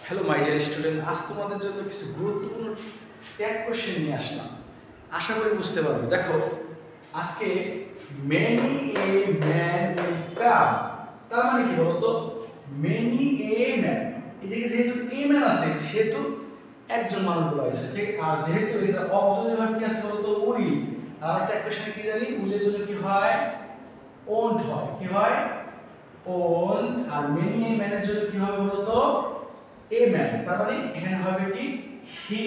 Hello my dear student, আজ তোমাদের জন্য কিছু গুরুত্বপূর্ণ ট্যাগ কোশ্চেন নিয়ে আসলাম। আশা করি বুঝতে পারবে। দেখো, আজকে many a man will come, তার মানে কি বলতো? মেনি এ ম্যান, এদিকে যেহেতু এ ম্যান আছে সেহেতু একজন মানুষ বলা হয়েছে, ঠিক? আর যেহেতু এটা অক্সিলারি ভার্ব কি আছে বলতো? উইল। আর ট্যাগ কোশ্চেনে কি জানি? উইলের জন্য কি হয়? ওন্ট হয়। কি হয়? ওন্ট। আর মেনি এ ম্যানের জন্য কি হবে বলতো? A man. তার মানে এখানে হবে কি? হি।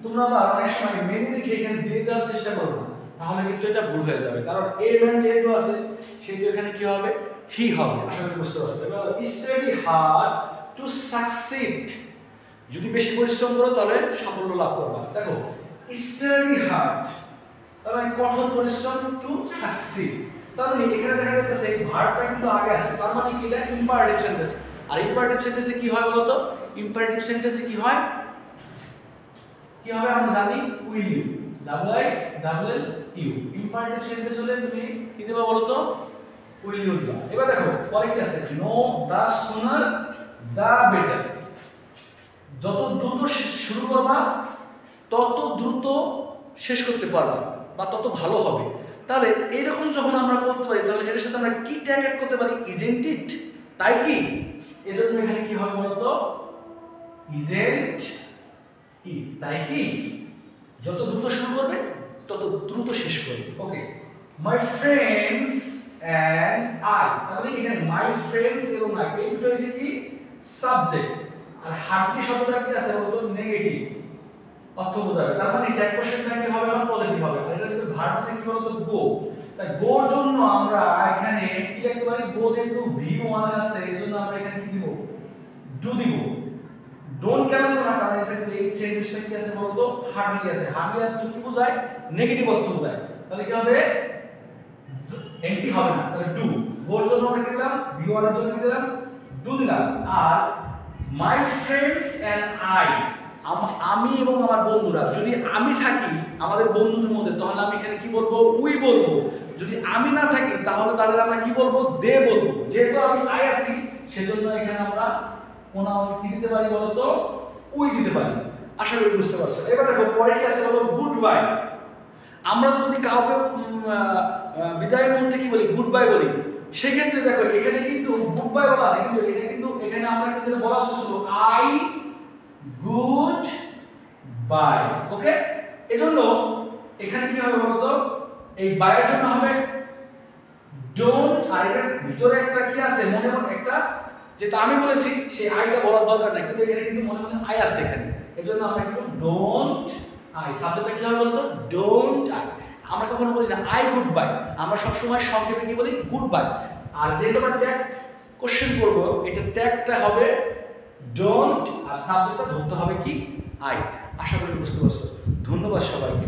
তোমরা আবার অনেক সময় মেনি দেখে এখানে দিয়ে দেওয়ার চেষ্টা করো না, তাহলে কিন্তু এটা ভুল হয়ে যাবে। কারণ এ ম্যান যেহেতু আছে সেহেতু এখানে কি হবে? হি হবে। আশা করি বুঝতে পারছো। এবার স্টাডি হার্ড টু সাকসিড, যদি বেশি পরিশ্রম করো তাহলে সাফল্য লাভ করবে। দেখো, স্টাডি হার্ড তার মানে কঠোর পরিশ্রম, টু সাকসিড তার মানে এখানে দেখা যাচ্ছে এই ভার্বটা কিন্তু আগে আছে, তার মানে কি? এটা ইম্পারেটিভ সেন্টেন্স। আর ইম্পারেটিভ সেন্টেন্সে কি হয় বলতো? ইম্পারেটিভ সেন্টেন্সে কি হয়? কি হবে আমরা জানি? Will you, double I double L you. Imperative sentence হলে তুমি কি দেবা বলতো? উইল ইউ দিবা। এবার দেখো পরে কি আছে? নো দা সুনার দা বেটার, যত দ্রুত শুরু করবা তত দ্রুত শেষ করতে পারবা বা তত ভালো হবে। তাহলে এইরকম যখন আমরা করতে পারি তাহলে এর সাথে আমরা কি ট্যাগ অ্যাড করতে পারি? ইজেন্ট ইট, তাই কি? এজন্য এখানে কি হবে বলতো? ইজেন্ট ইট, তাই কি? যত দ্রুত শুরু করবে তত দ্রুত শেষ করবে। ওকে, মাই ফ্রেন্ডস এন্ড আই, তাহলে এখানে মাই ফ্রেন্ডস এবং আই এই দুটো হচ্ছে কি? সাবজেক্ট। আর হার্ডলি শব্দটা কি আছে বলতো? নেগেটিভ অর্থ বোঝাবে। তার মানে ট্যাগ কোশ্চেনটা কি হবে? আমার পজিটিভ হবে। আর এটা যদি ভার্ব আছে কি বলতো? গো। তাই গোর জন্য আমরা এখানে কি লিখতে পারি? গো যেহেতু V1 আছে এজন্য আমরা এখানে কি দিব? ডু দিব। ডোন্ট কেন দিব না? কারণ এখানে এই সেন্টেন্সটা কি আছে বলতো? হার্ডলি আছে। হার্ডলি অর্থ কি বোঝায়? নেগেটিভ অর্থ বোঝায়। তাহলে কি হবে? এন্টি হবে না, তাহলে ডু। গোর জন্য আমরা কি দিলাম? V1 এর জন্য কি দিলাম? ডু দিলাম। আর মাই ফ্রেন্ডস এন্ড আই, আমি এবং আমার বন্ধুরা, যদি আমি থাকি আমাদের বন্ধুদের মধ্যে তাহলে আমি এখানে কি বলবো? উই বলবো। যদি আমি না থাকি তাহলে তাদের আমরা কি বলবো? দে বলবো। যেহেতু আমি আই আছি সেজন্য এখানে আমরা কোন কি দিতে পারি বলতো? উই দিতে পারি। আশা করি বুঝতে পারছো। এবার দেখো পরে কি আছে বলো? Good bye. আমরা যদি কাউকে বিদায় বলতে কি বলি? গুড বাই বলি। সেই ক্ষেত্রে দেখো এখানে কিন্তু গুড বাই বলা আছে, কিন্তু এটা কিন্তু এখানে আমরা কিন্তু বলা হচ্ছে আই গুড বাই। ওকে, এজন্য এখানে কি হবে বলতো? এই বাইয়ের জন্য হবে ডোন্ট। আর এর ভিতরে একটা কি আছে? মনে মনে একটা, যেটা আমি বলেছি সেই আইটা বলার দরকার নাই, কিন্তু এখানে কিন্তু মনে মনে আই আছে এখানে। এজন্য আমরা কি বলবো? Don't I. সাবজেক্টটা কি হবে বলতো? Don't I. আমরা কখনো বলি না আই গুড বাই, আমরা সবসময় সংক্ষেপে কি বলি? Good bye. আর যেহেতু আমরা ট্যাগ কোশ্চেন করব, এটা ট্যাগটা হবে ডোন্ট আর সাবজেক্টটা ধরতে হবে কি? আই। আশা করি বুঝতে পারছো। ধন্যবাদ সবাইকে।